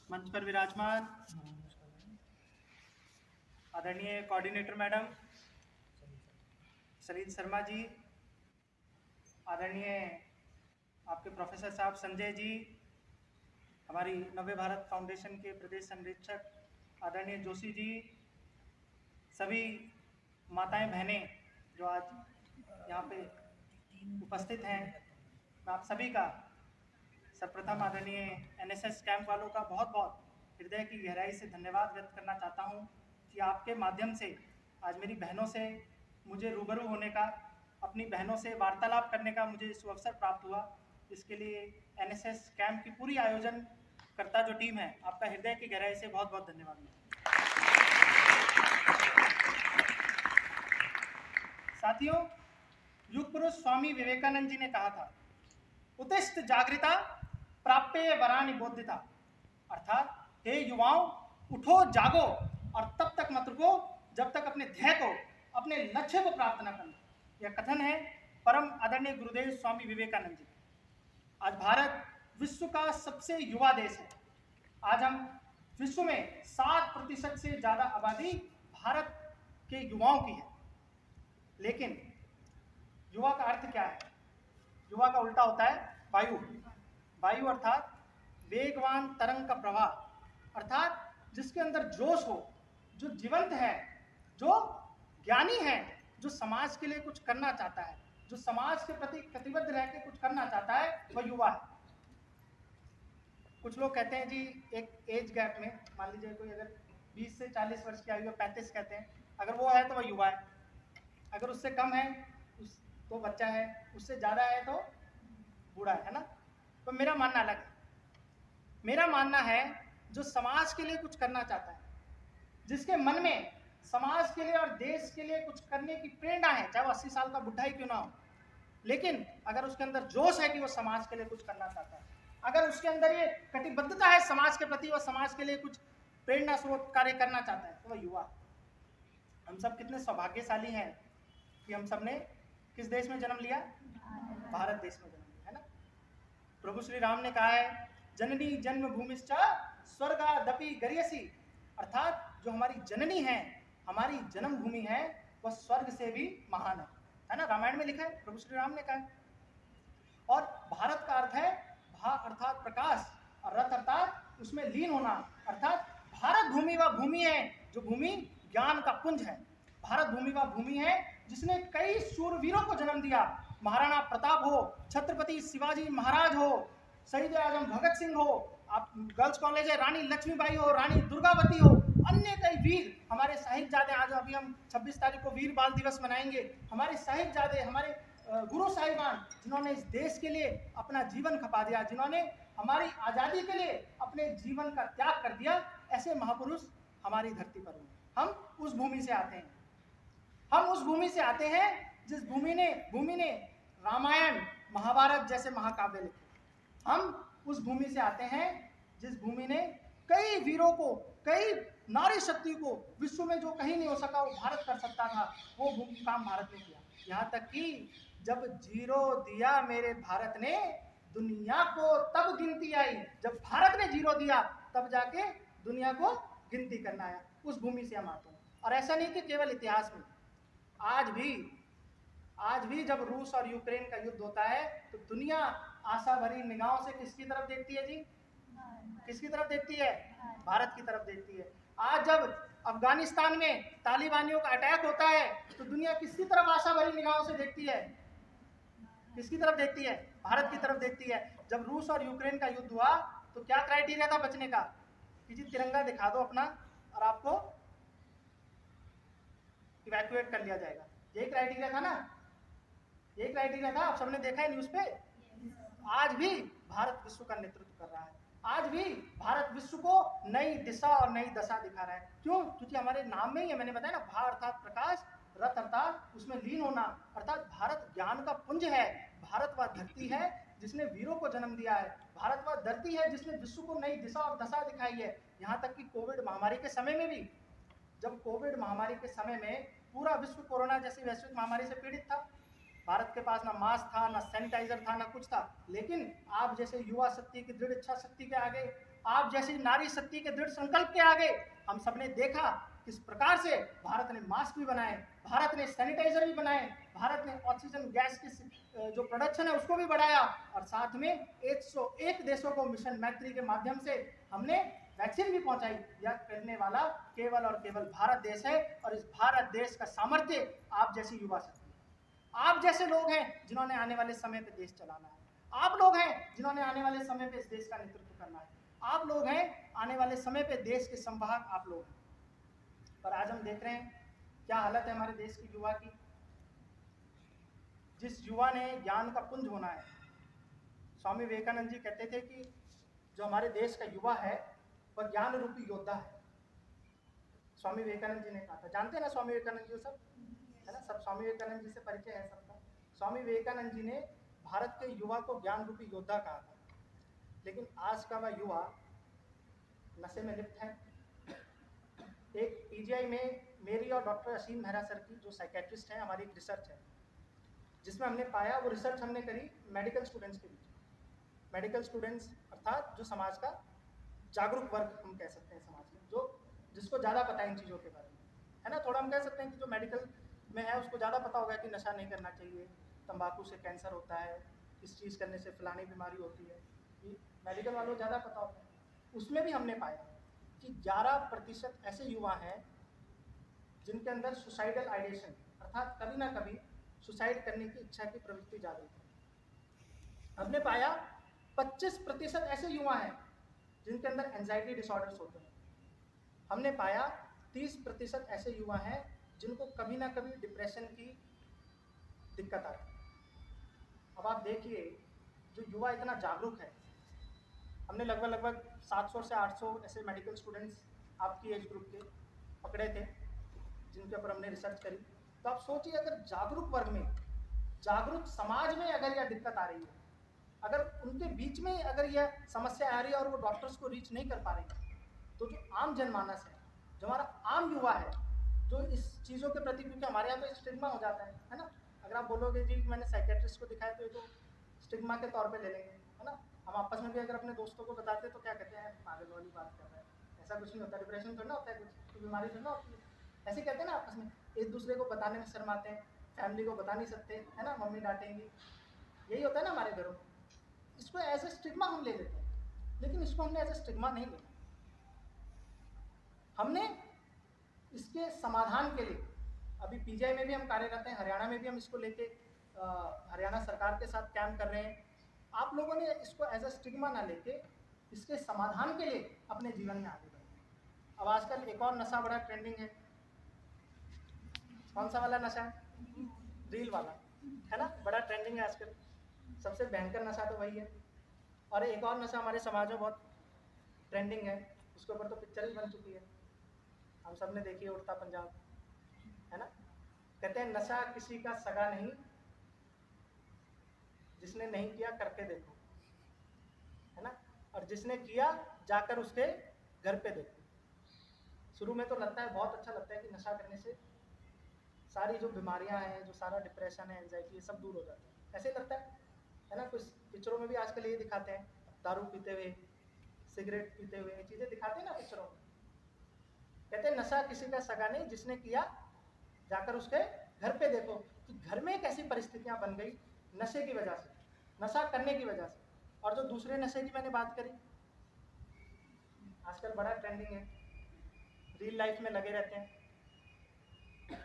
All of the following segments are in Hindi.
मंच पर विराजमान आदरणीय कोऑर्डिनेटर मैडम सलील शर्मा जी, आदरणीय आपके प्रोफेसर साहब संजय जी, हमारी नव्य भारत फाउंडेशन के प्रदेश संरक्षक आदरणीय जोशी जी, सभी माताएं बहनें जो आज यहाँ पे उपस्थित हैं, मैं आप सभी का सर्वप्रथम आदरणीय एनएसएस कैंप वालों का बहुत बहुत हृदय की गहराई से धन्यवाद व्यक्त करना चाहता हूँ कि आपके माध्यम से आज मेरी बहनों से मुझे रूबरू होने का, अपनी बहनों से वार्तालाप करने का मुझे इस अवसर प्राप्त हुआ। इसके लिए एनएसएस कैंप की पूरी आयोजन करता जो टीम है, आपका हृदय की गहराई से बहुत बहुत धन्यवाद। साथियों, युग पुरुष स्वामी विवेकानंद जी ने कहा था, उत्तिष्ठ जागृता प्राप्य वरानि बोधिता, अर्थात हे युवाओं, उठो जागो और तब तक मत रुको जब तक अपने ध्येय को, अपने लक्ष्य को प्राप्त न कर लो। यह कथन है परम आदरणीय गुरुदेव स्वामी विवेकानंद जी। आज भारत विश्व का सबसे युवा देश है। आज हम विश्व में 7% से ज्यादा आबादी भारत के युवाओं की है। लेकिन युवा का अर्थ क्या है? युवा का उल्टा होता है वायु। वायु अर्थात वेगवान तरंग का प्रवाह, अर्थात जिसके अंदर जोश हो, जो जीवंत है, जो ज्ञानी है, जो समाज के लिए कुछ करना चाहता है, जो समाज के प्रति प्रतिबद्ध रह के कुछ करना चाहता है, वह युवा है। कुछ लोग कहते हैं जी, एक एज गैप में मान लीजिए कोई अगर 20 से 40 वर्ष की आयु है, 35 कहते हैं, अगर वो है तो वह युवा है। अगर उससे कम है तो बच्चा है, उससे ज़्यादा है तो बूढ़ा है ना। तो मेरा मानना अलग है। मेरा मानना है जो समाज के लिए कुछ करना चाहता है, जिसके मन में समाज के लिए और देश के लिए कुछ करने की प्रेरणा है, चाहे वो 80 साल का बुढ़ा ही क्यों ना हो, लेकिन अगर उसके अंदर जोश है कि वो समाज के लिए कुछ करना चाहता है, अगर उसके अंदर ये कटिबद्धता है समाज के प्रति, वो समाज के लिए कुछ प्रेरणा स्रोत कार्य करना चाहता है, तो वह युवा। हम सब कितने सौभाग्यशाली हैं कि हम सब ने किस देश में जन्म लिया? भारत देश में जन्म लिया, है ना। प्रभु श्री राम ने कहा है, जननी जन्मभूमिश्च स्वर्गादपि गरीयसी, अर्थात जो हमारी जननी है, हमारी जन्मभूमि है, वह स्वर्ग से भी महान है ना। रामायण में लिखा है, प्रभु श्री राम ने कहा है। और भारत का अर्थ है भा अर्थात प्रकाश, और रथ अर्थात उसमें लीन होना, अर्थात भारत भूमि वह भूमि है जो भूमि ज्ञान का पुंज है। भारत भूमि वह भूमि है जिसने कई शूरवीरों को जन्म दिया। महाराणा प्रताप हो, छत्रपति शिवाजी महाराज हो, शहीद आजम भगत सिंह हो, आप गर्ल्स कॉलेज है रानी लक्ष्मीबाई हो, रानी दुर्गावती हो, अन्य कई वीर, हमारे साहिबजादे। आज अभी हम 26 तारीख को वीर बाल दिवस मनाएंगे। हमारे साहिबजादे, हमारे गुरु साहिबान, जिन्होंने इस देश के लिए अपना जीवन खपा दिया, जिन्होंने हमारी आज़ादी के लिए अपने जीवन का त्याग कर दिया, ऐसे महापुरुष हमारी धरती पर हुए। हम उस भूमि से आते हैं। हम उस भूमि से आते हैं जिस भूमि ने रामायण महाभारत जैसे महाकाव्य लिखे। हम उस भूमि से आते हैं जिस भूमि ने कई वीरों को, कई नारी शक्ति को, विश्व में जो कहीं नहीं हो सका वो भारत कर सकता था, वो काम भारत ने किया। यहाँ तक कि जब जीरो दिया मेरे भारत ने, दुनिया को तब गिनती आई। जब भारत ने जीरो दिया तब जाके दुनिया को गिनती करना आया। उस भूमि से हम आते हैं। और ऐसा नहीं कि केवल इतिहास में, आज भी जब रूस और यूक्रेन का युद्ध होता है तो दुनिया आशा भरी निगाहों से किसकी तरफ देखती है जी? किसकी तरफ देखती है? भारत की तरफ देखती है। आज जब अफगानिस्तान में तालिबानियों का अटैक होता है तो दुनिया किसकी तरफ आशा भरी निगाहों से देखती है? किसकी तरफ देखती है? भारत की तरफ देखती है। जब रूस और यूक्रेन का युद्ध हुआ तो क्या क्राइटेरिया था बचने का? कि जी तिरंगा दिखा दो अपना और आपको इवैक्यूएट कर लिया जाएगा। यही क्राइटेरिया था ना, यही क्राइटेरिया था। आप सबने देखा है न्यूज पे। आज भी भारत विश्व का नेतृत्व कर रहा है। आज भी भारत विश्व को नई दिशा और नई दशा दिखा रहा है। क्यों? क्योंकि हमारे नाम में ही है, मैंने बताया ना, भा अर्थात प्रकाश, रथ अर्थात उसमें लीन होना, अर्थात भारत ज्ञान का पुंज है। भारत वह धरती है जिसने वीरों को जन्म दिया है। भारत वह धरती है जिसने विश्व को नई दिशा और दशा दिखाई है। यहाँ तक कि कोविड महामारी के समय में भी, जब कोविड महामारी के समय में पूरा विश्व कोरोना जैसी वैश्विक महामारी से पीड़ित था, भारत के पास ना मास्क था, ना सैनिटाइजर था, ना कुछ था, लेकिन आप जैसे युवा शक्ति की दृढ़ इच्छा शक्ति के आगे, आप जैसी नारी शक्ति के दृढ़ संकल्प के आगे हम सबने देखा किस प्रकार से भारत ने मास्क भी बनाए, भारत ने सैनिटाइजर भी बनाए, भारत ने ऑक्सीजन गैस की जो प्रोडक्शन है उसको भी बढ़ाया, और साथ में 101 देशों को मिशन मैत्री के माध्यम से हमने वैक्सीन भी पहुंचाई। यह करने वाला केवल और केवल भारत देश है, और इस भारत देश का सामर्थ्य आप जैसी युवा शक्ति, आप जैसे लोग हैं जिन्होंने आने वाले समय पे देश चलाना है, आप लोग हैं जिन्होंने आने वाले समय पे इस देश का नेतृत्व करना है, आप लोग हैं आने वाले समय पे देश के संवाहक आप लोग हैं। पर आज हम देख रहे हैं क्या हालत है हमारे देश की युवा की। जिस युवा ने ज्ञान का पुंज होना है, स्वामी विवेकानंद जी कहते थे कि जो हमारे देश का युवा है वह ज्ञान रूपी योद्धा है। स्वामी विवेकानंद जी ने कहा था, जानते हैं ना स्वामी विवेकानंद जी सब, है ना, सब स्वामी विवेकानंद जी से परिचय है सबका। स्वामी विवेकानंद जी ने भारत के युवा को ज्ञान रूपी योद्धा कहा था, लेकिन आज का वह युवा नशे में लिप्त है। एक पीजीआई में मेरी और डॉक्टर असीम मेहरा सर की जो साइकेट्रिस्ट हैं, हमारी एक रिसर्च है जिसमें हमने पाया, वो रिसर्च हमने करी मेडिकल स्टूडेंट्स के बीच। मेडिकल स्टूडेंट्स अर्थात जो समाज का जागरूक वर्ग हम कह सकते हैं समाज में, जो जिसको ज़्यादा पता है इन चीज़ों के बारे में, है ना। थोड़ा हम कह सकते हैं कि जो मेडिकल में है उसको ज़्यादा पता होगा कि नशा नहीं करना चाहिए, तंबाकू से कैंसर होता है, इस चीज़ करने से फलानी बीमारी होती है, ये मेडिकल वालों को ज़्यादा पता होता है। उसमें भी हमने पाया कि 11% ऐसे युवा हैं जिनके अंदर सुसाइडल आइडिएशन अर्थात कभी ना कभी सुसाइड करने की इच्छा की प्रवृत्ति जागृत है। हमने पाया 25% ऐसे युवा हैं जिनके अंदर एंजाइटी डिसऑर्डर्स होते हैं। हमने पाया 30% ऐसे युवा हैं जिनको कभी ना कभी डिप्रेशन की दिक्कत आती है। अब आप देखिए, जो युवा इतना जागरूक है, हमने लगभग 700 से 800 ऐसे मेडिकल स्टूडेंट्स आपकी एज ग्रुप के पकड़े थे जिनके ऊपर हमने रिसर्च करी। तो आप सोचिए, अगर जागरूक वर्ग में, जागरूक समाज में अगर यह दिक्कत आ रही है, अगर उनके बीच में अगर यह समस्या आ रही है और वो डॉक्टर्स को रीच नहीं कर पा रहे हैं, तो जो आम जनमानस है, जो हमारा आम युवा है, जो इस चीज़ों के प्रति, क्योंकि हमारे यहाँ तो स्टिग्मा हो जाता है ना। अगर आप बोलोगे जी मैंने साइकेट्रिस्ट को दिखाया, तो ये तो स्टिग्मा के तौर पे ले लेंगे, है ना। हम आपस में भी अगर अपने दोस्तों को बताते तो क्या कहते हैं, पागल वाली बात कर रहा है, ऐसा कुछ नहीं होता, डिप्रेशन थोड़ा ना होता है, कुछ बीमारी थोड़ा ना होती है, ऐसे कहते हैं ना आपस में। एक दूसरे को बताने में शर्माते हैं, फैमिली को बता नहीं सकते, है ना, मम्मी डांटेंगी, यही होता है ना हमारे घरों में। इसको एज ए स्टिग्मा हम ले लेते हैं, लेकिन इसको हमने एज ए स्टिग्मा नहीं लेना। हमने इसके समाधान के लिए अभी पीजीआई में भी हम कार्यरत हैं, हरियाणा में भी हम इसको लेके हरियाणा सरकार के साथ कैंप कर रहे हैं। आप लोगों ने इसको एज अ स्टिग्मा ना लेके इसके समाधान के लिए अपने जीवन में आगे बढ़ना। अब आजकल एक और नशा बड़ा ट्रेंडिंग है, कौन सा वाला नशा है? रील वाला, है ना, बड़ा ट्रेंडिंग है आजकल, सबसे भयंकर नशा तो वही है। और एक और नशा हमारे समाज में बहुत ट्रेंडिंग है, उसके ऊपर तो पिक्चर ही बन चुकी है, हम सब ने देखी है, उड़ता पंजाब, है ना। कहते हैं नशा किसी का सगा नहीं, जिसने नहीं किया करके देखो, है ना, और जिसने किया जाकर उसके घर पे देखो। शुरू में तो लगता है, बहुत अच्छा लगता है कि नशा करने से सारी जो बीमारियां हैं, जो सारा डिप्रेशन है, एंजाइटी, ये सब दूर हो जाता है, ऐसे लगता है ना। कुछ पिक्चरों में भी आजकल ये दिखाते हैं, दारू पीते हुए, सिगरेट पीते हुए, ये चीज़ें दिखाते हैं ना पिक्चरों में। कहते हैं नशा किसी का सगा नहीं, जिसने किया जाकर उसके घर पे देखो। कि घर में एक ऐसी परिस्थितियां बन गई नशे की वजह से, नशा करने की वजह से। और जो दूसरे नशे की मैंने बात करी, आजकल बड़ा ट्रेंडिंग है, रील लाइफ में लगे रहते हैं।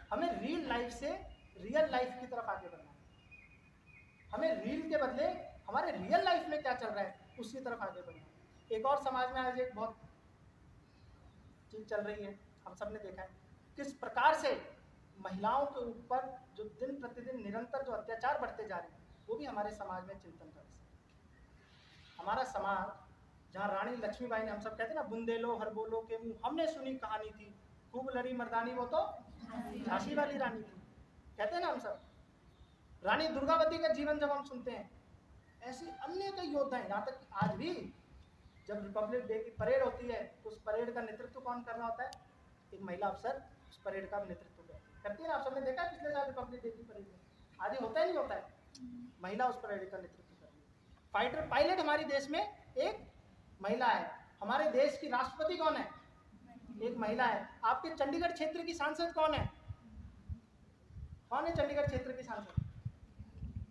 हमें रील लाइफ से रियल लाइफ की तरफ आगे बढ़ना है। हमें रील के बदले हमारे रियल लाइफ में क्या चल रहा है उसकी तरफ आगे बढ़ना है। एक और समाज में आज एक बहुत चीज चल रही है, हम सब ने देखा है किस प्रकार से महिलाओं के ऊपर जो दिन प्रतिदिन निरंतर जो अत्याचार बढ़ते जा रहे हैं, वो भी हमारे समाज में चिंतन का विषय। हमारा समाज जहाँ रानी लक्ष्मीबाई ने, हम सब कहते हैं ना, बुंदेलो हर बोलो के मुंह, हमने सुनी कहानी थी, खूब लड़ी मर्दानी, वो तो झांसी वाली रानी थी, कहते हैं ना हम सब। रानी दुर्गावती का जीवन जब हम सुनते हैं, ऐसी अन्य कई योद्धा हैं, यहाँ तक कि आज भी जब रिपब्लिक डे की परेड होती है तो उस परेड का नेतृत्व कौन कर रहा होता है? एक महिला अफसर उस परेड का नेतृत्व करती है ना। आप सबने देखा है पिछले साल रिपब्लिक डे की परेड में, आदि होता है नहीं होता है, महिला उस परेड का नेतृत्व कर रही है। फाइटर पायलट हमारे देश में एक महिला है, हमारे देश की राष्ट्रपति कौन है? एक महिला है। आपके चंडीगढ़ क्षेत्र की सांसद कौन है? कौन है चंडीगढ़ क्षेत्र की सांसद?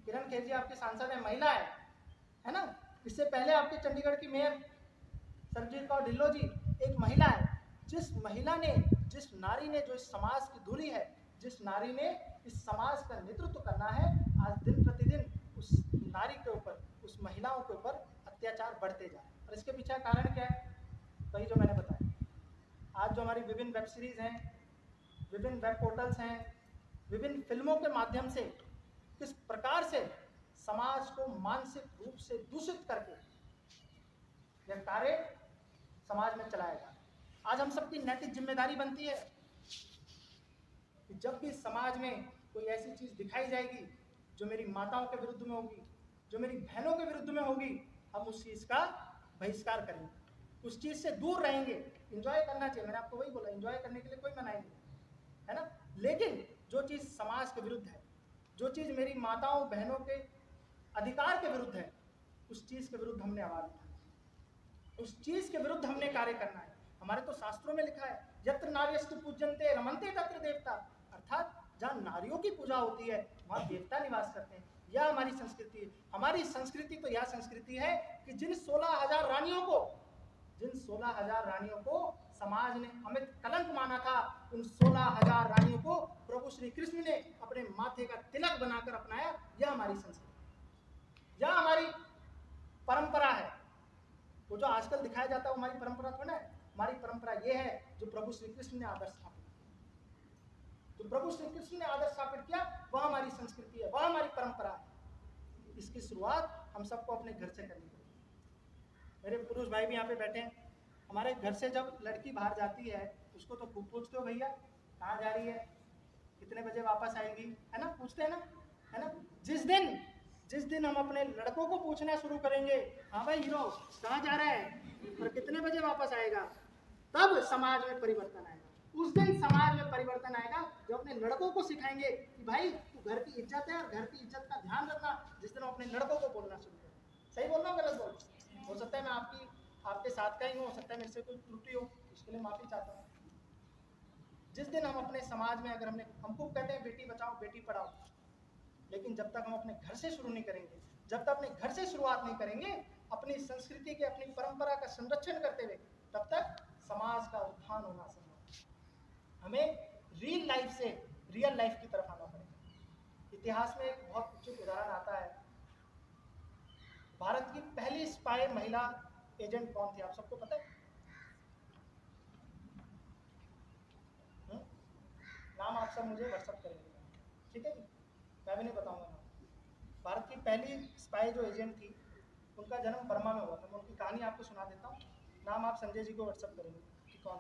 किरण खेर जी आपकी सांसद है, महिला है ना। इससे पहले आपके चंडीगढ़ की मेयर सरजीत कौर ढिल्लों जी एक महिला है। जिस महिला ने, जिस नारी ने जो इस समाज की धूरी है, जिस नारी ने इस समाज का नेतृत्व करना है, आज दिन प्रतिदिन उस नारी के ऊपर, उस महिलाओं के ऊपर अत्याचार बढ़ते जा रहे हैं। और इसके पीछे कारण क्या है? वही जो मैंने बताया। आज जो हमारी विभिन्न वेब सीरीज हैं, विभिन्न वेब पोर्टल्स हैं, विभिन्न फिल्मों के माध्यम से किस प्रकार से समाज को मानसिक रूप से दूषित करके यह कार्य समाज में चलाया जा रहा है। आज हम सबकी नैतिक जिम्मेदारी बनती है कि जब भी समाज में कोई ऐसी चीज दिखाई जाएगी जो मेरी माताओं के विरुद्ध में होगी, जो मेरी बहनों के विरुद्ध में होगी, हम उस चीज का बहिष्कार करेंगे, उस चीज से दूर रहेंगे। एंजॉय करना चाहिए, मैंने आपको वही बोला, एंजॉय करने के लिए कोई मनाही नहीं है ना। लेकिन जो चीज समाज के विरुद्ध है, जो चीज मेरी माताओं बहनों के अधिकार के विरुद्ध है, उस चीज के विरुद्ध हमने आवाज उठानी, उस चीज के विरुद्ध हमने कार्य करना है। हमारे तो शास्त्रों में लिखा है, यत्र नार्यस्तु पूज्यन्ते रमन्ते तत्र देवता, अर्थात जहाँ नारियों की पूजा होती है वहाँ देवता निवास करते हैं। यह हमारी संस्कृति है। हमारी संस्कृति तो यह संस्कृति है कि जिन 16,000 रानियों को समाज ने अमित कलंक माना था, उन 16,000 रानियों को प्रभु श्री कृष्ण ने अपने माथे का तिलक बनाकर अपनाया। यह हमारी संस्कृति, यह हमारी परंपरा है। वो जो आजकल दिखाया जाता है वो हमारी परंपरा थोड़ा है। हमारी परंपरा ये है जो प्रभु श्री कृष्ण ने आदर्श स्थापित किया, जो प्रभु श्री कृष्ण ने आदर्श स्थापित किया, वह हमारी संस्कृति है, वह हमारी परंपरा है। इसकी शुरुआत हम सबको अपने घर से करनी चाहिए। मेरे पुरुष भाई भी यहाँ पे बैठे हैं। हमारे घर से जब लड़की बाहर जाती है उसको तो खूब पूछते हो, भैया कहाँ जा रही है, कितने बजे वापस आएगी, है ना, पूछते हैं ना, है ना। जिस दिन हम अपने लड़कों को पूछना शुरू करेंगे, हाँ भाई हीरो कहाँ जा रहा है और कितने बजे वापस आएगा, तब समाज में परिवर्तन आएगा। उस दिन समाज में परिवर्तन आएगा जब अपने लड़कों को सिखाएंगे कि भाई तू घर की इज्जत है और घर की इज्जत का ध्यान रखना। जिस दिन हम अपने लड़कों को बोलना शुरू करें। सही बोल रहा हूँ, गलत बोल? हो सकता है मैं आपके साथ का ही हूँ, हो सकता है मेरे से कोई त्रुटि हो, इसके लिए माफी चाहता हूँ। जिस दिन हम अपने समाज में, अगर हमको कहते हैं बेटी बचाओ बेटी पढ़ाओ, लेकिन जब तक हम अपने घर से शुरू नहीं करेंगे, जब तक अपने घर से शुरुआत नहीं करेंगे अपनी संस्कृति के, अपनी परंपरा का संरक्षण करते हुए, तब तक समाज का उत्थान होना संभव। हमें रियल लाइफ से रियल लाइफ की तरफ आना पड़ेगा। इतिहास में एक बहुत उचित उदाहरण आता है। भारत की पहली स्पाई महिला एजेंट कौन थी, आप सबको पता है? नाम आप सब मुझे व्हाट्सएप करेंगे, ठीक है जी, मैं भी नहीं बताऊंगा नाम। भारत की पहली स्पाई जो एजेंट थी उनका जन्म बर्मा में हुआ था। मैं उनकी कहानी आपको सुना देता हूँ। नाम आप संजय जी को व्हाट्सएप करेंगे कि कौन,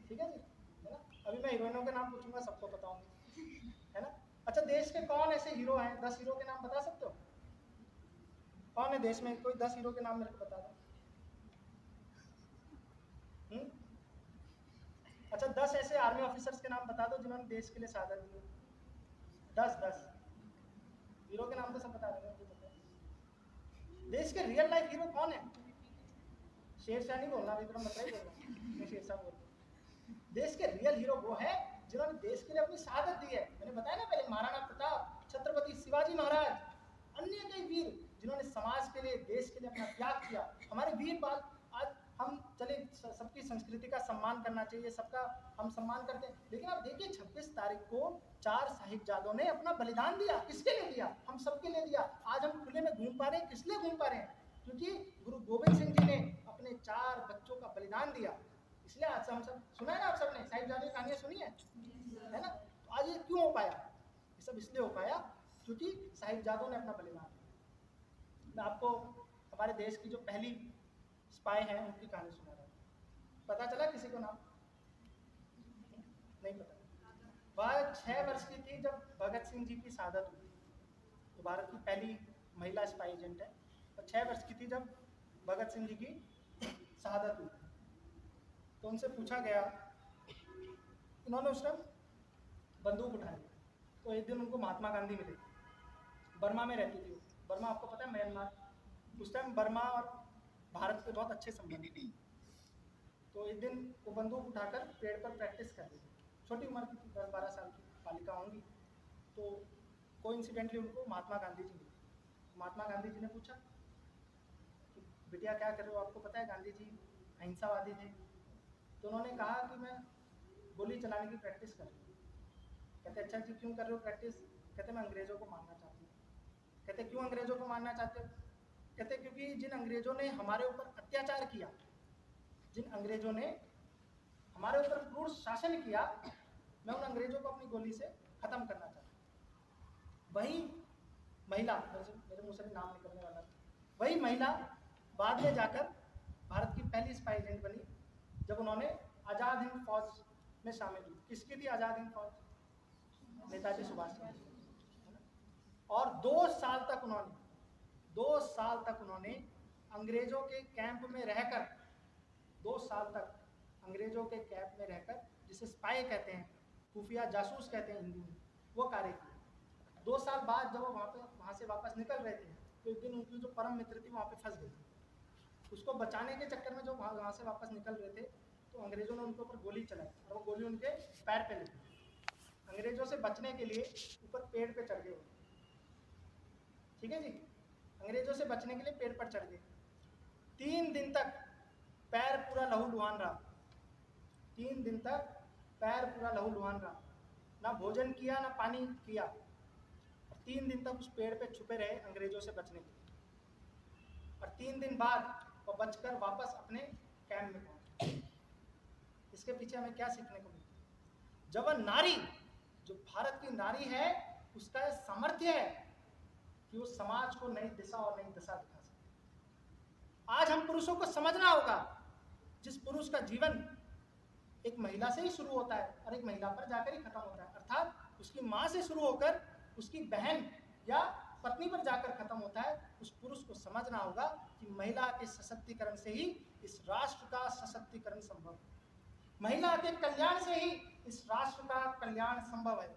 ठीक है जी, है ना। अभी मैं हीरोइनों के नाम पूछूंगा, सबको बताऊंगा, है ना। अच्छा, देश के कौन ऐसे हीरो हैं, 10 हीरो के नाम बता सकते हो? कौन है देश में, कोई 10 हीरो के नाम मेरे को बता दो। अच्छा, 10 ऐसे आर्मी ऑफिसर्स के नाम बता दो जिन्होंने देश के लिए शहादत दी। 10 हीरो के नाम तो सब बता देंगे, मुझे पता है। देश के रियल लाइफ हीरो कौन है? शेरशाह नहीं बोलना, विक्रम बत्रा ही बोलना, मैं शेरशाह बोल रहा हूँ। देश के रियल हीरो वो है जिन्होंने देश के लिए अपनी शहादत दी है। मैंने बताया ना पहले, महाराणा प्रताप, छत्रपति शिवाजी महाराज, अन्य कई वीर जिन्होंने समाज के लिए, देश के लिए अपना त्याग किया। हमारे वीर बाल, आज हम चले, सबकी संस्कृति का सम्मान करना चाहिए, सबका हम सम्मान करते हैं, लेकिन आप देखिए 26 तारीख को 4 साहिबजादों ने अपना बलिदान दिया। किसके लिए दिया? हम सबके लिए दिया। आज हम खुले में घूम पा रहे हैं, किस लिए घूम पा रहे हैं? क्योंकि गुरु गोविंद सिंह जी ने अपने 4 बच्चों का बलिदान दिया। इसलिए आज हम सब, सुना है ना आप सबने, साहिबजादे की कहानियां सुनी है ना। तो आज ये क्यों हो पाया? ये सब इसलिए हो पाया क्योंकि साहिबजादों ने अपना बलिदान दिया। मैं आपको हमारे देश की जो पहली स्पाई है उनकी कहानी सुना रहा हूँ। पता चला किसी को नाम? नहीं पता। वह 6 वर्ष की थी जब भगत सिंह जी की शहादत हुई। तो भारत की पहली महिला स्पाई एजेंट है, और 6 वर्ष की थी जब भगत सिंह जी की शहादत हुई। तो उनसे पूछा गया, उन्होंने उस टाइम बंदूक उठाई। तो एक दिन उनको महात्मा गांधी मिले, बर्मा में रहती थी। बर्मा आपको पता है, म्यांमार। उस टाइम बर्मा और भारत के बहुत अच्छे संबंध थे। एक दिन वो बंदूक उठाकर पेड़ पर प्रैक्टिस कर रही थी, छोटी उम्र की थी, 10-12 साल की बालिका होंगी। तो कोइंसिडेंटली उनको महात्मा गांधी जी मिले। महात्मा गांधी जी ने पूछा कि बिटिया क्या कर रहे हो, आपको पता है गांधी जी अहिंसावादी थे। तो उन्होंने कहा कि मैं गोली चलाने की प्रैक्टिस कर रही हूँ। कहते अच्छा जी क्यों कर रहे हो प्रैक्टिस? कहते मैं अंग्रेज़ों को मारना चाहती हूँ। कहते क्यों अंग्रेज़ों को मारना चाहते हो? कहते क्योंकि जिन अंग्रेज़ों ने हमारे ऊपर अत्याचार किया, जिन अंग्रेज़ों ने हमारे ऊपर क्रूर शासन किया, मैं उन अंग्रेज़ों को अपनी गोली से ख़त्म करना चाहता हूँ। वही महिला, मेरे मुँह से भी नाम निकलने वाला था, वही महिला बाद में जाकर भारत की पहली स्पाई एजेंट बनी, जब उन्होंने आज़ाद हिंद फौज में शामिल हुई। किसकी थी आज़ाद हिंद फौज? नेताजी सुभाष चंद्र। और 2 साल तक उन्होंने अंग्रेजों के कैंप में रहकर, 2 साल तक अंग्रेजों के कैंप में रहकर, जिसे स्पाई कहते हैं, खुफिया जासूस कहते हैं हिंदी में, वो कार्य किया। 2 साल बाद जब वो वहाँ से वापस निकल रहे थे, तो एक दिन उनकी जो परम मित्र थी वहाँ पे फंस गई। उसको बचाने के चक्कर में जो वहाँ से वापस निकल रहे थे, तो अंग्रेजों ने उनके ऊपर गोली चलाई और वो गोली उनके पैर पे लगी। अंग्रेजों से बचने के लिए ऊपर पेड़ पे चढ़ गए, ठीक है जी, अंग्रेजों से बचने के लिए पेड़ पर चढ़ गए। 3 दिन तक पैर पूरा लहूलुहान रहा, 3 दिन तक पैर पूरा लहूलुहान रहा, ना भोजन किया ना पानी किया। 3 दिन तक उस पेड़ पे छुपे रहे अंग्रेजों से बचने के लिए। और 3 दिन बाद वो बचकर वापस अपने कैंप में पहुंचे। इसके पीछे हमें क्या सीखने को मिलता है? जब वह नारी, जो भारत की नारी है, उसका सामर्थ्य है कि वो समाज को नई दिशा और नई दशा दिखा सकती है। आज हम पुरुषों को समझना होगा, जिस पुरुष का जीवन एक महिला से ही शुरू होता है और एक महिला पर जाकर ही खत्म होता है, अर्थात उसकी माँ से शुरू होकर उसकी बहन या पत्नी पर जाकर खत्म होता है, उस पुरुष को समझना होगा कि महिला के सशक्तिकरण से ही इस राष्ट्र का सशक्तिकरण संभव है। महिला के कल्याण से ही इस राष्ट्र का कल्याण संभव है।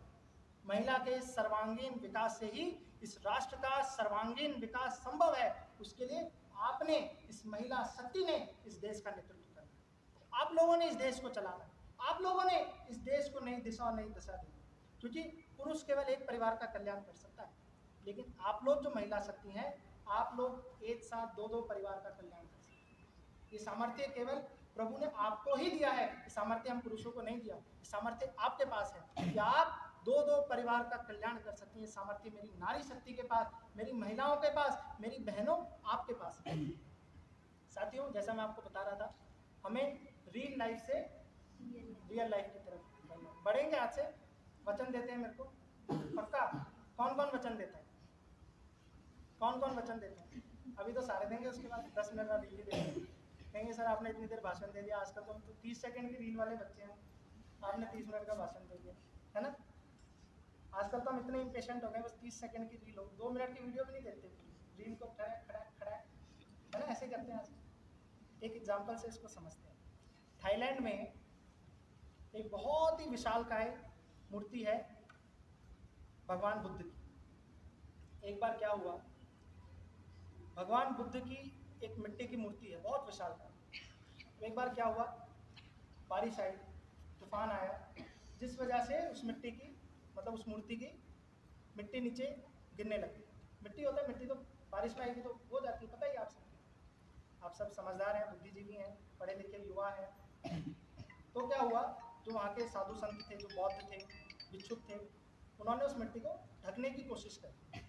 महिला के सर्वांगीण विकास से ही इस राष्ट्र का सर्वांगीण विकास संभव है। उसके लिए आपने, इस महिला शक्ति ने इस देश का नेतृत्व करना है। आप लोगों ने इस देश को चलाना है, आप लोगों ने इस देश को नई दिशा और नई दशा दी। क्योंकि पुरुष केवल एक परिवार का कल्याण कर सकता है, लेकिन आप लोग जो महिला शक्ति हैं, आप लोग एक साथ 2-2 परिवार का कल्याण कर सकते हैं। ये सामर्थ्य केवल प्रभु ने आपको ही दिया है, ये सामर्थ्य हम पुरुषों को नहीं दिया। ये सामर्थ्य आपके पास है कि आप 2-2 परिवार का कल्याण कर सकते हैं। ये सामर्थ्य मेरी नारी शक्ति के पास, मेरी महिलाओं के पास, मेरी बहनों आपके पास है। साथियों, जैसा मैं आपको बता रहा था, हमें रियल लाइफ से रियल लाइफ की तरफ बढ़ेंगे। आज से वचन देते हैं मेरे को, पक्का? कौन कौन वचन देता है? कौन कौन वचन देते हैं? अभी तो सारे देंगे, उसके बाद 10 मिनट का रील ही देंगे। कहेंगे सर आपने इतनी देर भाषण दे दिया, आजकल तो 30 सेकंड की रील वाले बच्चे हैं, आपने 30 मिनट का भाषण दे दिया, है ना? आजकल तो हम इतने इम्पेशेंट हो गए, बस 30 सेकंड की रील हो, 2 मिनट की वीडियो भी नहीं देखते, रील को खड़ा खड़ा है ना, ऐसे करते हैं आज। एक एग्जाम्पल से इसको समझते हैं। थाईलैंड में एक बहुत ही विशालकाय मूर्ति है भगवान बुद्ध की। एक बार क्या हुआ, भगवान बुद्ध की एक मिट्टी की मूर्ति है, बहुत विशालकाय। एक बार क्या हुआ, बारिश आई, तूफान आया, जिस वजह से उस मिट्टी की, मतलब उस मूर्ति की मिट्टी नीचे गिरने लगी। मिट्टी होता है, मिट्टी तो बारिश में आएगी तो हो जाती है, पता ही आप सब समझदार हैं, बुद्धिजीवी हैं, पढ़े लिखे युवा हैं। तो क्या हुआ, जो वहाँ के साधु संत थे, जो बौद्ध थे, भिक्षुक थे, उन्होंने उस मिट्टी को ढकने की कोशिश करी।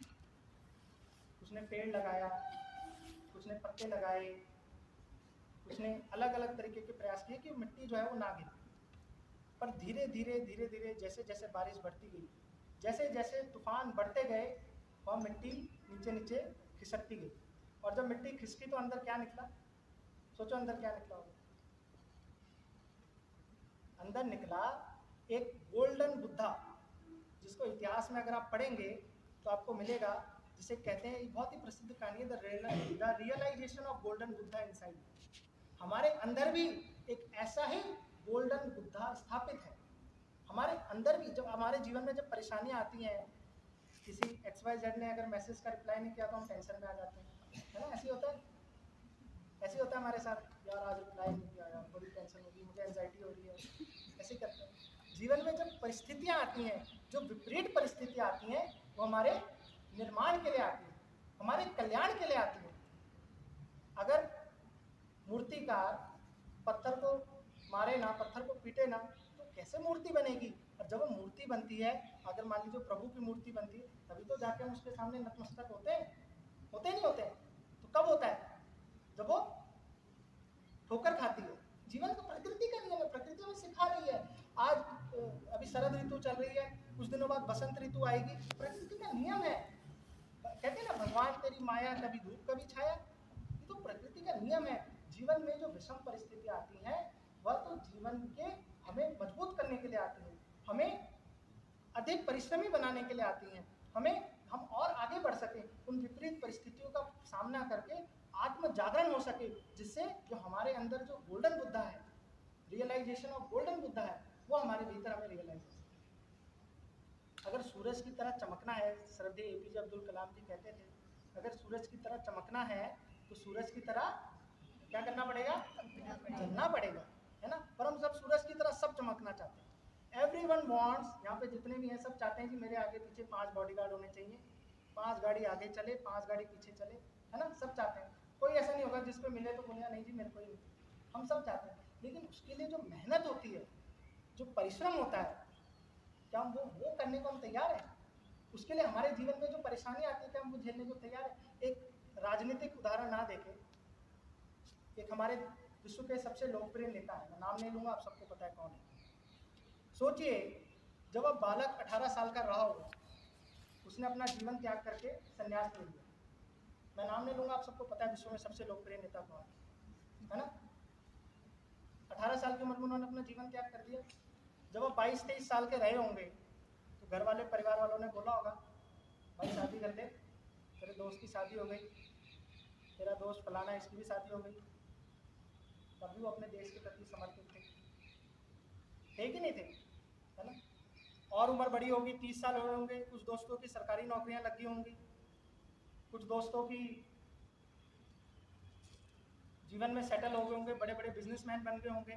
कुछ ने पेड़ लगाया, कुछ ने पत्ते लगाए, कुछ ने अलग अलग तरीके के प्रयास किए कि मिट्टी जो है वो ना गिरे। पर धीरे धीरे जैसे जैसे बारिश बढ़ती गई, जैसे जैसे तूफान बढ़ते गए, वह मिट्टी नीचे नीचे खिसकती गई। और जब मिट्टी खिसकी तो अंदर क्या निकला? सोचो अंदर क्या निकला होगा? अंदर निकला एक गोल्डन बुद्धा, जिसको इतिहास में अगर आप पढ़ेंगे तो आपको मिलेगा, जिसे कहते हैं, बहुत ही प्रसिद्ध कहानी है, the realization of golden Buddha inside. हमारे अंदर भी एक ऐसा ही गोल्डन बुद्धा स्थापित है। हमारे अंदर भी जब हमारे जीवन में जब परेशानियां आती हैं, किसी XYZ ने अगर मैसेज का रिप्लाई नहीं किया तो हम टेंशन में आ जाते हैं, है ना? ऐसे होता है हमारे साथ, यार आज रिप्लाई नहीं किया, यार बड़ी टेंशन होगी, जीवन में जब परिस्थितियां आती हैं, जो विपरीत परिस्थितियां आती हैं, वो हमारे निर्माण के लिए आती है, हमारे कल्याण के लिए आती है। अगर मूर्तिकार पत्थर को मारे ना, पत्थर को पीटे ना, तो कैसे मूर्ति बनेगी? और जब वो मूर्ति बनती है, अगर मान लीजिए प्रभु की मूर्ति बनती है, तभी तो जाके हम उसके सामने नतमस्तक होते हैं, होते नहीं होते? तो कब होता है? जब वो ठोकर खाती है। जीवन तो प्रकृति का नियम है, प्रकृति हमें सिखा रही है। आज अभी शरद ऋतु चल रही है, कुछ दिनों बाद बसंत ऋतु आएगी, प्रकृति का नियम है। कहते हैं ना, भगवान तेरी माया, कभी धूप कभी छाया, ये तो प्रकृति का नियम है। जीवन में जो विषम परिस्थितियां आती हैं, वह तो जीवन के हमें मजबूत करने के लिए आती है, हमें अधिक परिश्रमी बनाने के लिए आती हैं, हम और आगे बढ़ सके, उन विपरीत परिस्थितियों का सामना करके आत्म जागरण हो सके, जिससे जो हमारे अंदर जो गोल्डन बुद्धा है, रियलाइजेशन ऑफ गोल्डन बुद्धा है, वो हमारे भीतर हमें रियलाइज हो सके। अगर सूरज की तरह चमकना है, श्रद्धेय एपीजे अब्दुल कलाम जी कहते थे, अगर सूरज की तरह चमकना है तो सूरज की तरह क्या करना पड़ेगा? जलना पड़ेगा, है ना? पर हम सब सूरज की तरह सब चमकना चाहते हैं। एवरीवन वांट्स, यहाँ पे जितने भी हैं सब चाहते हैं कि मेरे आगे पीछे 5 बॉडीगार्ड होने चाहिए, 5 गाड़ी आगे चले, 5 गाड़ी पीछे चले, है ना? सब चाहते हैं। कोई ऐसा नहीं होगा जिसको मिले तो बोलेगा नहीं जी मेरे को ही, हम सब चाहते हैं। लेकिन उसके लिए जो मेहनत होती है, जो परिश्रम होता है, क्या हम वो करने को हम तैयार हैं? उसके लिए हमारे जीवन में जो परेशानी आती है, क्या हम वो झेलने को तैयार है? एक राजनीतिक उदाहरण ना देखें, एक हमारे विश्व के सबसे लोकप्रिय नेता है, मैं नाम नहीं लूंगा, आप सबको पता है कौन है। सोचिए, जब अब बालक 18 साल का रहा होगा, उसने अपना जीवन त्याग करके संन्यास ले लिया, मैं नाम नहीं लूंगा, आप सबको पता है विश्व में सबसे लोकप्रिय नेता कौन है ना? 18 साल की उम्र में उन्होंने अपना जीवन त्याग कर दिया। जब आप 22-23 साल के रहे होंगे, तो घर वाले, परिवार वालों ने बोला होगा भाई शादी कर ले, तेरे दोस्त की शादी हो गई, तेरा दोस्त फलाना इसकी भी शादी हो गई। तभी वो अपने देश के प्रति समर्पित थे कि नहीं थे, है ना? और उम्र बड़ी होगी, 30 साल हुए होंगे, कुछ दोस्तों की सरकारी नौकरियां लगी होंगी, कुछ दोस्तों की जीवन में सेटल हो गए होंगे, बड़े बड़े बिजनेसमैन बन गए होंगे।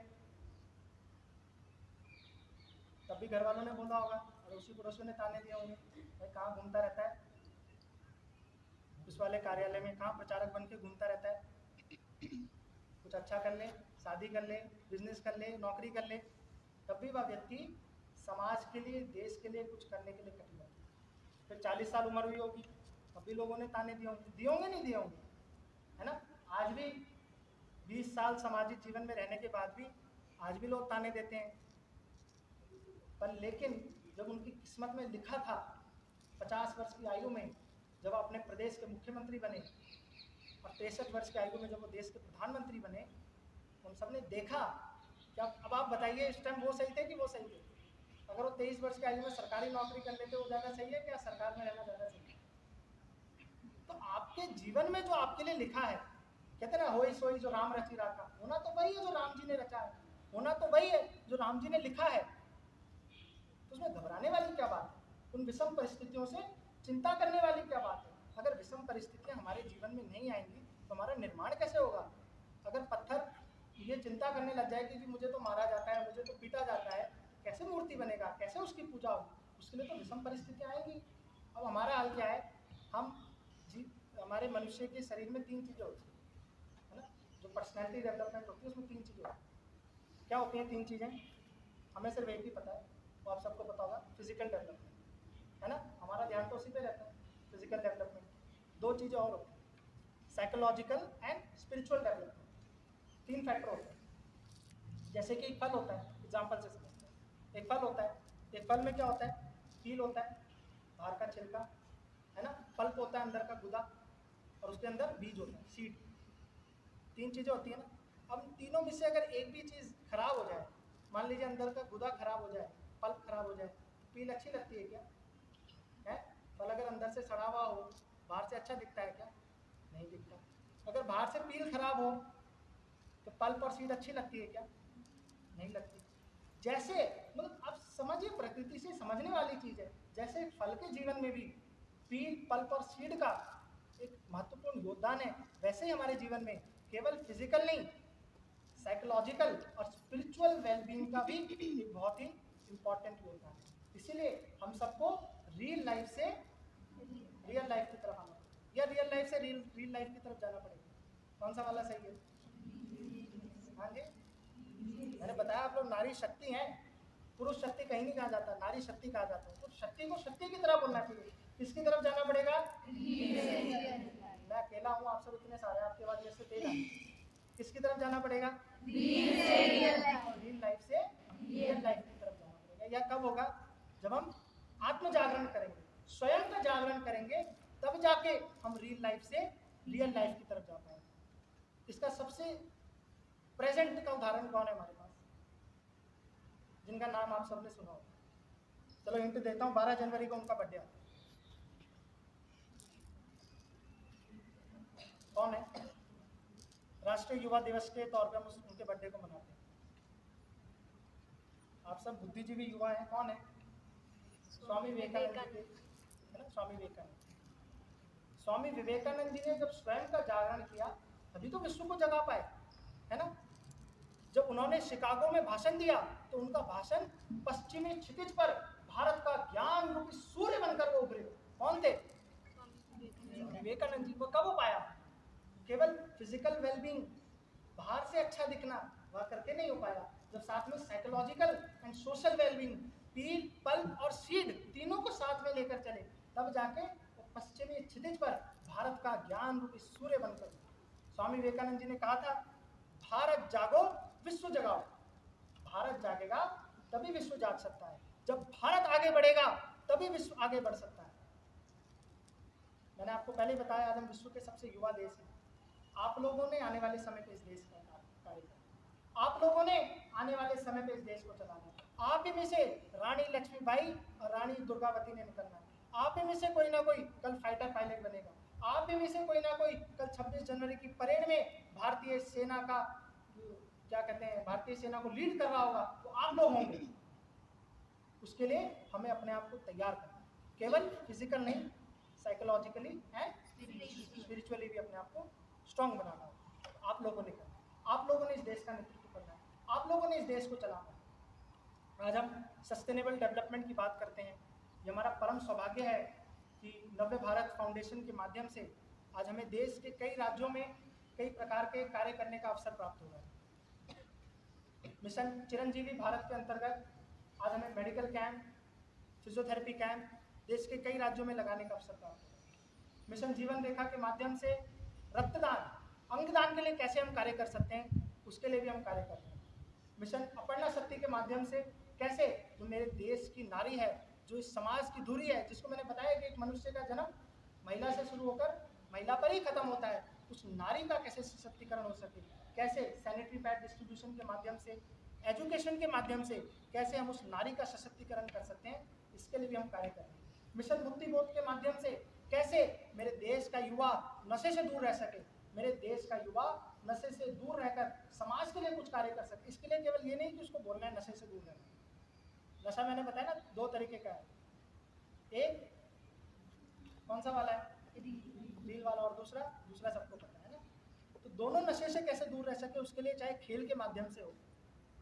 तब भी घर वालों ने बोला होगा, अड़ोसी पड़ोसियों ने ताने दिए होंगे, भाई कहाँ घूमता रहता है, पुलिस वाले कार्यालय में कहाँ प्रचारक बन के घूमता रहता है, कुछ अच्छा कर ले, शादी कर ले, बिजनेस कर ले, नौकरी कर ले। तब भी वह व्यक्ति समाज के लिए, देश के लिए कुछ करने के लिए कटिबद्ध है। फिर 40 साल उम्र हुई होगी, तब भी लोगों ने ताने दिए होंगे नहीं दिए होंगे, है ना? आज भी 20 साल सामाजिक जीवन में रहने के बाद भी आज भी लोग ताने देते हैं। पर लेकिन जब उनकी किस्मत में लिखा था 50 वर्ष की आयु में जब अपने प्रदेश के मुख्यमंत्री बने, और 63 वर्ष की आयु में जब वो देश के प्रधानमंत्री बने, उन सब ने देखा क्या? अब आप बताइए, इस टाइम वो सही थे कि वो सही थे? अगर वो 23 वर्ष की आयु में सरकारी नौकरी कर लेते, वो ज़्यादा सही है क्या सरकार में रहना ज़्यादा सही है? तो आपके जीवन में जो आपके लिए लिखा है, कहते ना होई सोई जो राम रची राखा, होना तो वही है जो राम जी ने रचा है, होना तो वही है जो राम जी ने लिखा है। तो उसमें घबराने वाली क्या बात है? उन विषम परिस्थितियों से चिंता करने वाली क्या बात है? अगर विषम परिस्थितियां हमारे जीवन में नहीं आएंगी तो हमारा निर्माण कैसे होगा? अगर पत्थर ये चिंता करने लग जाए कि जी मुझे तो मारा जाता है, मुझे तो पीटा जाता है, कैसे मूर्ति बनेगा, कैसे उसकी पूजा होगी? उसके लिए तो विषम परिस्थितियां आएंगी। अब हमारा हाल क्या है? हमारे मनुष्य के शरीर में 3 चीज़ें होती है ना, जो पर्सनैलिटी डेवलपमेंट होती है उसमें 3 चीज़ें होती है। क्या होती हैं 3 चीज़ें? हमें सिर्फ एक ही पता है, वो आप सबको पता होगा, फिजिकल डेवलपमेंट, है ना? हमारा ध्यान तो उसी पे रहता है, फिजिकल डेवलपमेंट। 2 चीज़ें और होती हैं, psychological and spiritual development. 3 factor होते हैं। जैसे कि एक फल होता है, एग्जाम्पल से समझते हैं। एक फल होता है, एक फल में क्या होता है? पील होता है, बाहर का छिलका, है ना? पल्प होता है, अंदर का गुदा, और उसके अंदर बीज होता है, सीड। 3 चीज़ें होती है ना। अब तीनों में से अगर एक भी चीज़ खराब हो जाए, मान लीजिए अंदर का गुदा खराब हो जाए, पल्प खराब हो जाए, तो पील अच्छी लगती है क्या? है? फल अगर अंदर से सड़ा हुआ हो, बाहर से अच्छा दिखता है क्या? नहीं दिखता। अगर बाहर से पील खराब हो तो पल्प और सीड अच्छी लगती है क्या? नहीं लगती। जैसे मतलब आप समझिए, प्रकृति से समझने वाली चीज़ है। जैसे फल के जीवन में भी पील, पल्प और सीड का एक महत्वपूर्ण योगदान है, वैसे ही हमारे जीवन में केवल फिजिकल नहीं, साइकोलॉजिकल और स्पिरिचुअल वेलबींग का भी एक बहुत ही इंपॉर्टेंट योगदान है। इसीलिए हम सबको रियल लाइफ से रियल लाइफ की तरफ आना पड़ेगा, या रियल लाइफ से रियल लाइफ की तरफ जाना पड़ेगा। कौन सा वाला सही है? हाँ जी, मैंने बताया आप लोग नारी शक्ति हैं, पुरुष शक्ति कहीं नहीं कहा जाता, नारी शक्ति कहा जाता है। तो शक्ति को शक्ति की तरफ बोलना चाहिए। किसकी तरफ जाना पड़ेगा? मैं अकेला हूँ, आप सब इतने सारे, आपके बाद मेरे से तेज हैं। किसकी तरफ जाना पड़ेगा? रियल लाइफ से रियल लाइफ की तरफ जाना पड़ेगा। यह कब होगा? जब हम आत्म जागरण करेंगे, स्वयं का जागरण करेंगे, तब जाके हम रियल लाइफ से रियल लाइफ की तरफ जा पाएंगे। इसका सबसे प्रेजेंट का उदाहरण कौन है हमारे पास, जिनका नाम आप सबने सुना होगा? चलो हिंट देता हूँ, 12 जनवरी को उनका बर्थडे आता है। कौन है? राष्ट्रीय युवा दिवस के तौर पे हम उनके बर्थडे को मनाते हैं। आप सब बुद्धिजीवी युवा हैं। कौन है? स्वामी विवेकानंद जी, है ना? स्वामी विवेकानंद। स्वामी विवेकानंद जी ने जब स्वयं का जागरण किया, तभी तो विश्व को जगा पाए, है ना? जब उन्होंने शिकागो में भाषण दिया, तो उनका भाषण पश्चिमी क्षितिज पर भारत का ज्ञान रूपी सूर्य बनकर वो उभरे। कौन थे? विवेकानंद जी। को कब हो पाया? केवल फिजिकल वेलबींग, बाहर से अच्छा दिखना, वह करके नहीं हो पाया। जब साथ में psychological and social wellbeing, peel, pulp और सीड तीनों को साथ में लेकर चले, तब जाके पश्चिमी क्षितिज पर भारत का ज्ञान रूपी सूर्य बनकर। स्वामी विवेकानंद जी ने कहा था, भारत जागो विश्व जगाओ। भारत जागेगा तभी विश्व जाग सकता है। जब भारत आगे बढ़ेगा तभी विश्व आगे बढ़ सकता है। मैंने आपको पहले बताया, आज हम विश्व के सबसे युवा देश हैं। आप लोगों ने आने वाले समय पे इस देश का कार्य करना, आप लोगों ने आने वाले समय पे इस देश को चलाना। आप ही में से रानी लक्ष्मीबाई और रानी दुर्गावती ने निकलना है। आप ही में से कोई ना कोई कल फाइटर पायलट बनेगा। आप ही में से कोई ना कोई कल 26 जनवरी की परेड में भारतीय सेना का क्या कहते हैं, भारतीय सेना को लीड कर रहा होगा, तो आप लोग होंगे। उसके लिए हमें अपने आप को तैयार करना है, केवल फिजिकल नहीं, साइकोलॉजिकली एंड स्पिरिचुअली भी अपने आप को स्ट्रांग बनाना है। आप लोगों ने करना है, आप लोगों ने इस देश का नेतृत्व करना है, आप लोगों ने इस देश को चलाना है। आज हम सस्टेनेबल डेवलपमेंट की बात करते हैं। ये हमारा परम सौभाग्य है कि नव्य भारत फाउंडेशन के माध्यम से आज हमें देश के कई राज्यों में कई प्रकार के कार्य करने का अवसर प्राप्त हो रहा है। मिशन चिरंजीवी भारत के अंतर्गत आज हमें मेडिकल कैंप, फिजियोथेरेपी कैंप देश के कई राज्यों में लगाने का अवसर प्राप्त हो रहा है। मिशन जीवन रेखा के माध्यम से रक्तदान, अंगदान के लिए कैसे हम कार्य कर सकते हैं, उसके लिए भी हम कार्य कर रहे हैं। मिशन अपर्णा शक्ति के माध्यम से कैसे जो मेरे देश की नारी है, जो इस समाज की धुरी है, जिसको मैंने बताया कि एक मनुष्य का जन्म महिला से शुरू होकर महिला पर ही खत्म होता है, उस नारी का कैसे सशक्तिकरण हो सके, कैसे सैनिटरी पैड डिस्ट्रीब्यूशन के माध्यम से, एजुकेशन के माध्यम से कैसे हम उस नारी का सशक्तिकरण कर सकते हैं, इसके लिए भी हम कार्य कर रहे हैं। मिशन मुक्ति बोध के माध्यम से कैसे मेरे देश का युवा नशे से दूर रह सके, मेरे देश का युवा नशे से दूर रहकर समाज के लिए कुछ कार्य कर सके। इसके लिए केवल ये नहीं कि उसको बोलना है नशे से दूर रहना। नशा मैंने बताया ना, दो तरीके का है, एक कौन सा वाला है, रील वाला, और दूसरा सबको पता है ना। तो दोनों नशे से कैसे दूर रह सके, उसके लिए चाहे खेल के माध्यम से हो,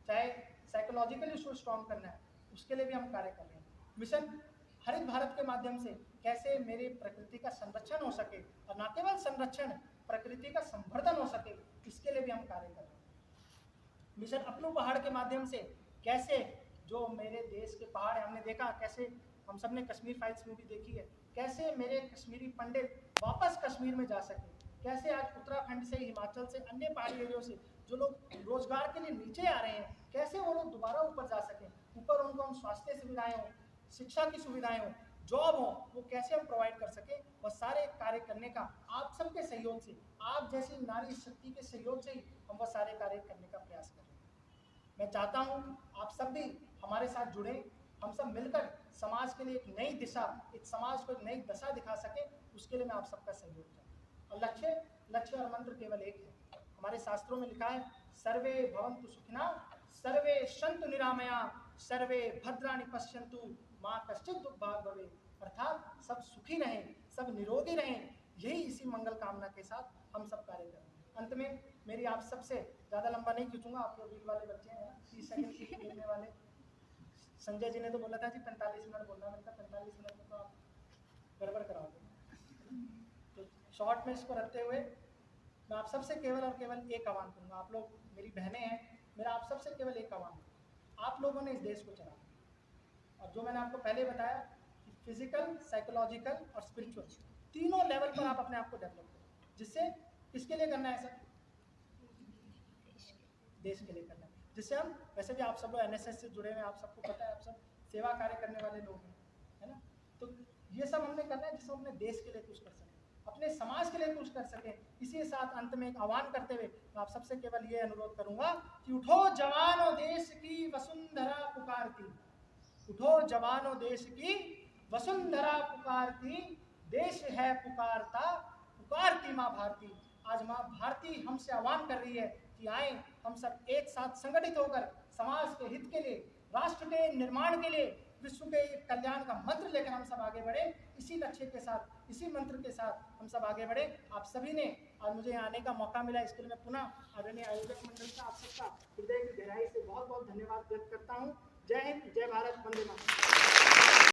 चाहे साइकोलॉजिकली उसको स्ट्रॉन्ग करना है, उसके लिए भी हम कार्य कर रहे हैं। मिशन हरित भारत के माध्यम से कैसे मेरे प्रकृति का संरक्षण हो सके, और न केवल संरक्षण, प्रकृति का संवर्धन हो सके, इसके लिए भी हम कार्य कर रहे हैं। मिशन अपनू पहाड़ के माध्यम से कैसे जो मेरे देश के पहाड़ है, हमने देखा कैसे, हम सब ने कश्मीर फाइल्स मूवी देखी है, कैसे मेरे कश्मीरी पंडित वापस कश्मीर में जा सके, कैसे आज उत्तराखंड से, हिमाचल से, अन्य पहाड़ी एरियो से जो लोग रोजगार के लिए नीचे आ रहे हैं, कैसे वो लोग दोबारा ऊपर जा सकें, ऊपर उनको हम स्वास्थ्य सुविधाएं हों, शिक्षा की सुविधाएं हों, जॉब हो, वो कैसे हम प्रोवाइड कर सके। वह सारे कार्य करने का आप सबके सहयोग से, आप जैसी नारी शक्ति के सहयोग से ही हम वह सारे कार्य करने का प्रयास कर रहे हैं। मैं चाहता हूँ आप सब भी हमारे साथ जुड़े, हम सब मिलकर समाज के लिए एक नई दिशा, एक समाज को एक नई दशा दिखा सके, उसके लिए मैं आप सबका सहयोग चाहता हूँ। और लक्ष्य और मंत्र केवल एक है। हमारे शास्त्रों में लिखा है, सर्वे भवन्तु सुखिना, सर्वे सन्तु निरामया, सर्वे भद्राणि पश्यन्तु, माँ कश्चित् दुर्भाग् भवेत्। अर्थात सब सुखी रहें, सब निरोगी रहें, यही इसी मंगल कामना के साथ हम सब कार्य करें। अंत में मेरी आप सबसे ज़्यादा लंबा नहीं खींचूंगा, आप लोग रील वाले बच्चे हैं, 30 सेकंड की देखने वाले, संजय जी ने तो बोला था जी 45 मिनट बोलना, मैंने कहा 45 मिनट में तो आप गड़बड़ कराओगे। तो शॉर्ट में इसको रखते हुए मैं आप सबसे केवल और केवल एक आह्वान करूँगा। आप लोग मेरी बहनें हैं, मेरा आप सबसे केवल एक आह्वान है, आप लोगों ने इस देश को चलाना। और जो मैंने आपको पहले बताया कि फिजिकल, साइकोलॉजिकल और स्पिरिचुअल तीनों लेवल पर आप अपने आप को डेवलप करो। जिससे किसके लिए करना है सर? देश के लिए करना है। जिससे हम, वैसे भी आप सब लोग एनएसएस से जुड़े हुए हैं, आप सबको पता है, आप सब सेवा कार्य करने वाले लोग हैं, है ना? तो ये सब हमने करना है जिससे हम अपने देश के लिए कुछ कर सकें, अपने समाज के लिए कुछ कर सकें। इसी के साथ अंत में एक आह्वान करते हुए मैं आप सबसे केवल ये अनुरोध करूंगा कि उठो जवानों देश की वसुंधरा पुकारती, उठो जवानों देश की वसुंधरा पुकारती, देश है पुकारता, पुकारती माँ भारती। आज माँ भारती हमसे आह्वान कर रही है कि आए हम सब एक साथ संगठित होकर समाज के हित के लिए, राष्ट्र के निर्माण के लिए, विश्व के कल्याण का मंत्र लेकर हम सब आगे बढ़े। इसी लक्ष्य के साथ, इसी मंत्र के साथ हम सब आगे बढ़े। आप सभी ने आज मुझे यहाँ आने का मौका मिला, इसके लिए मैं पुनः आदरणीय आयोजक मंडल का, आप सबका हृदय की गहराई से बहुत बहुत धन्यवाद व्यक्त करता हूँ। जय हिंद, जय भारत, वंदे मातरम।